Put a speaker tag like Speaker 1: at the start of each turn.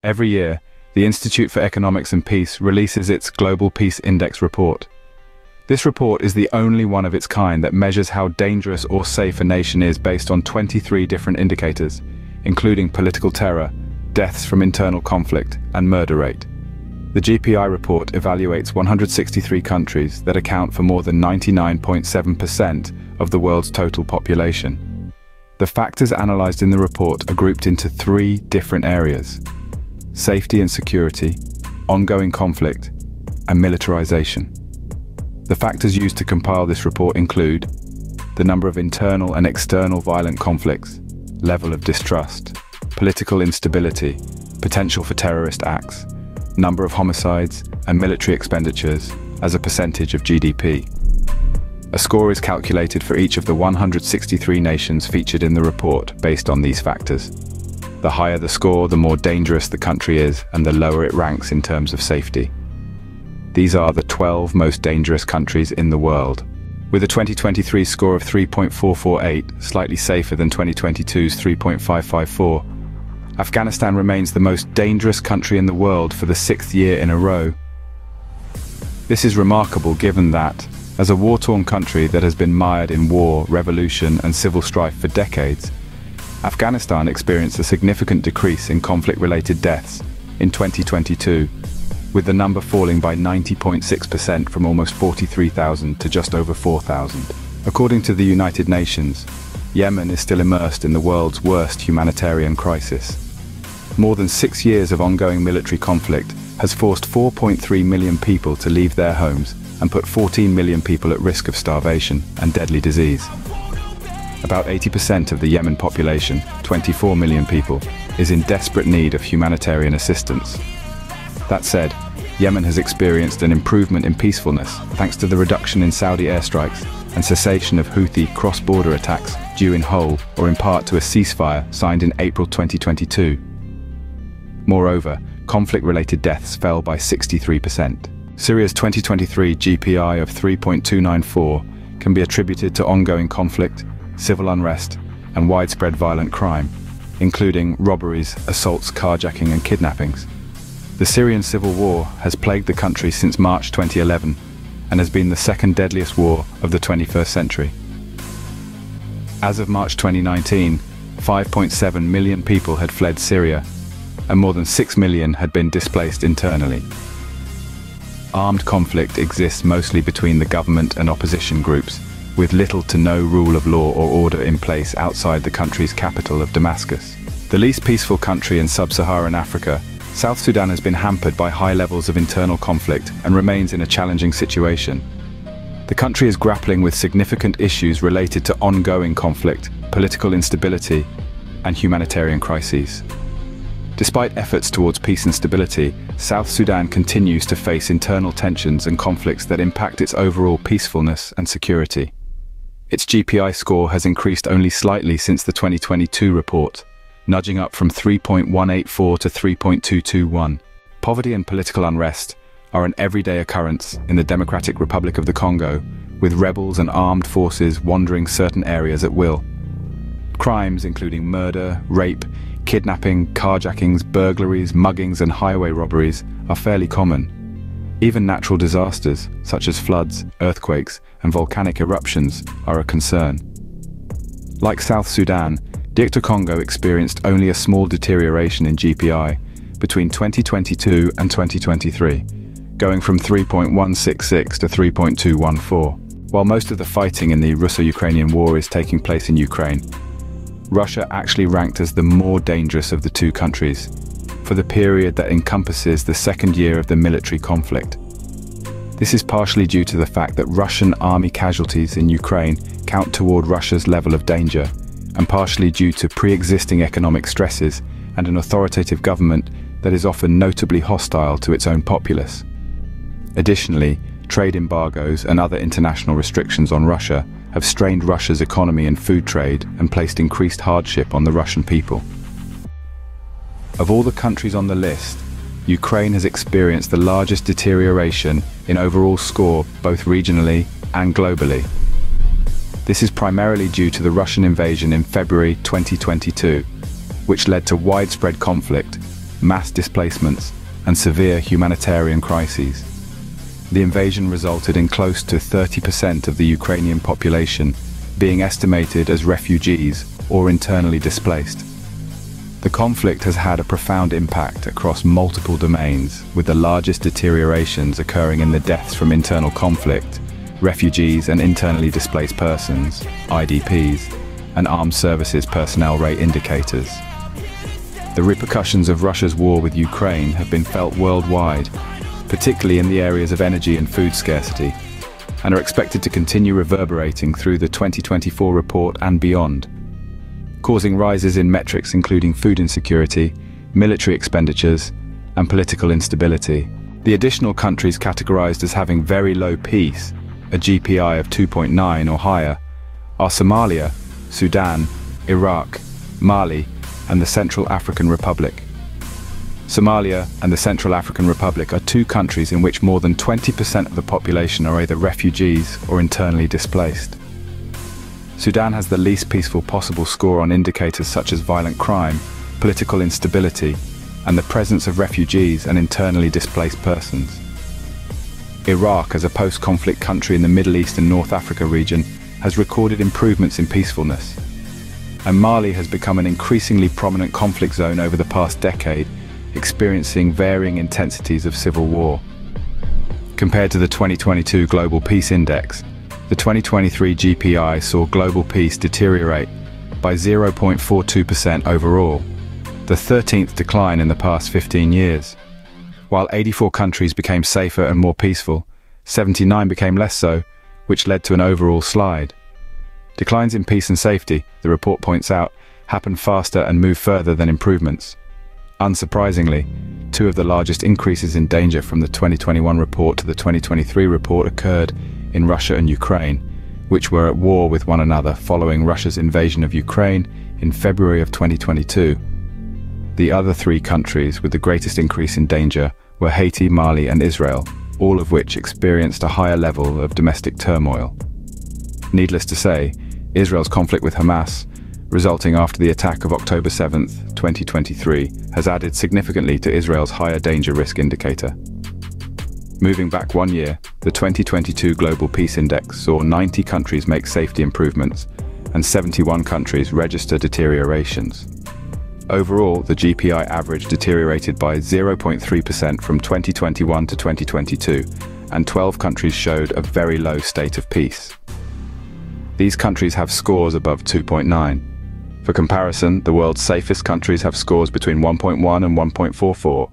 Speaker 1: Every year, the Institute for Economics and Peace releases its Global Peace Index report. This report is the only one of its kind that measures how dangerous or safe a nation is based on 23 different indicators, including political terror, deaths from internal conflict, and murder rate. The GPI report evaluates 163 countries that account for more than 99.7% of the world's total population. The factors analyzed in the report are grouped into 3 different areas: safety and security, ongoing conflict, and militarization. The factors used to compile this report include the number of internal and external violent conflicts, level of distrust, political instability, potential for terrorist acts, number of homicides, and military expenditures as a percentage of GDP. A score is calculated for each of the 163 nations featured in the report based on these factors. The higher the score, the more dangerous the country is, and the lower it ranks in terms of safety. These are the 12 most dangerous countries in the world. With a 2023 score of 3.448, slightly safer than 2022's 3.554, Afghanistan remains the most dangerous country in the world for the 6th year in a row. This is remarkable given that, as a war-torn country that has been mired in war, revolution, and civil strife for decades, Afghanistan experienced a significant decrease in conflict-related deaths in 2022, with the number falling by 90.6% from almost 43,000 to just over 4,000. According to the United Nations, Yemen is still immersed in the world's worst humanitarian crisis. More than 6 years of ongoing military conflict has forced 4.3 million people to leave their homes and put 14 million people at risk of starvation and deadly disease. About 80% of the Yemen population, 24 million people, is in desperate need of humanitarian assistance. That said, Yemen has experienced an improvement in peacefulness thanks to the reduction in Saudi airstrikes and cessation of Houthi cross-border attacks due in whole or in part to a ceasefire signed in April 2022. Moreover, conflict-related deaths fell by 63%. Syria's 2023 GPI of 3.294 can be attributed to ongoing conflict, civil unrest, and widespread violent crime, including robberies, assaults, carjacking, and kidnappings. The Syrian civil war has plagued the country since March 2011 and has been the second deadliest war of the 21st century. As of March 2019, 5.7 million people had fled Syria, and more than 6 million had been displaced internally. Armed conflict exists mostly between the government and opposition groups, with little to no rule of law or order in place outside the country's capital of Damascus. The least peaceful country in sub-Saharan Africa, South Sudan has been hampered by high levels of internal conflict and remains in a challenging situation. The country is grappling with significant issues related to ongoing conflict, political instability, and humanitarian crises. Despite efforts towards peace and stability, South Sudan continues to face internal tensions and conflicts that impact its overall peacefulness and security. Its GPI score has increased only slightly since the 2022 report, nudging up from 3.184 to 3.221. Poverty and political unrest are an everyday occurrence in the Democratic Republic of the Congo, with rebels and armed forces wandering certain areas at will. Crimes including murder, rape, kidnapping, carjackings, burglaries, muggings, and highway robberies are fairly common. Even natural disasters, such as floods, earthquakes, and volcanic eruptions, are a concern. Like South Sudan, Dr. Congo experienced only a small deterioration in GPI between 2022 and 2023, going from 3.166 to 3.214. While most of the fighting in the Russo-Ukrainian war is taking place in Ukraine, Russia actually ranked as the more dangerous of the two countries for the period that encompasses the second year of the military conflict. This is partially due to the fact that Russian army casualties in Ukraine count toward Russia's level of danger, and partially due to pre-existing economic stresses and an authoritative government that is often notably hostile to its own populace. Additionally, trade embargoes and other international restrictions on Russia have strained Russia's economy and food trade and placed increased hardship on the Russian people. Of all the countries on the list, Ukraine has experienced the largest deterioration in overall score both regionally and globally. This is primarily due to the Russian invasion in February 2022, which led to widespread conflict, mass displacements, and severe humanitarian crises. The invasion resulted in close to 30% of the Ukrainian population being estimated as refugees or internally displaced. The conflict has had a profound impact across multiple domains, with the largest deteriorations occurring in the deaths from internal conflict, refugees and internally displaced persons, IDPs, and armed services personnel rate indicators. The repercussions of Russia's war with Ukraine have been felt worldwide, particularly in the areas of energy and food scarcity, and are expected to continue reverberating through the 2024 report and beyond, causing rises in metrics including food insecurity, military expenditures, and political instability. The additional countries categorized as having very low peace, a GPI of 2.9 or higher, are Somalia, Sudan, Iraq, Mali, and the Central African Republic. Somalia and the Central African Republic are two countries in which more than 20% of the population are either refugees or internally displaced. Sudan has the least peaceful possible score on indicators such as violent crime, political instability, and the presence of refugees and internally displaced persons. Iraq, as a post-conflict country in the Middle East and North Africa region, has recorded improvements in peacefulness. And Mali has become an increasingly prominent conflict zone over the past decade, experiencing varying intensities of civil war. Compared to the 2022 Global Peace Index, the 2023 GPI saw global peace deteriorate by 0.42% overall, the 13th decline in the past 15 years. While 84 countries became safer and more peaceful, 79 became less so, which led to an overall slide. Declines in peace and safety, the report points out, happen faster and move further than improvements. Unsurprisingly, two of the largest increases in danger from the 2021 report to the 2023 report occurred in Russia and Ukraine, which were at war with one another following Russia's invasion of Ukraine in February of 2022. The other three countries with the greatest increase in danger were Haiti, Mali, and Israel, all of which experienced a higher level of domestic turmoil. Needless to say, Israel's conflict with Hamas, resulting after the attack of October 7, 2023, has added significantly to Israel's higher danger risk indicator. Moving back 1 year, the 2022 Global Peace Index saw 90 countries make safety improvements and 71 countries register deteriorations. Overall, the GPI average deteriorated by 0.3% from 2021 to 2022, and 12 countries showed a very low state of peace. These countries have scores above 2.9. For comparison, the world's safest countries have scores between 1.1 and 1.44.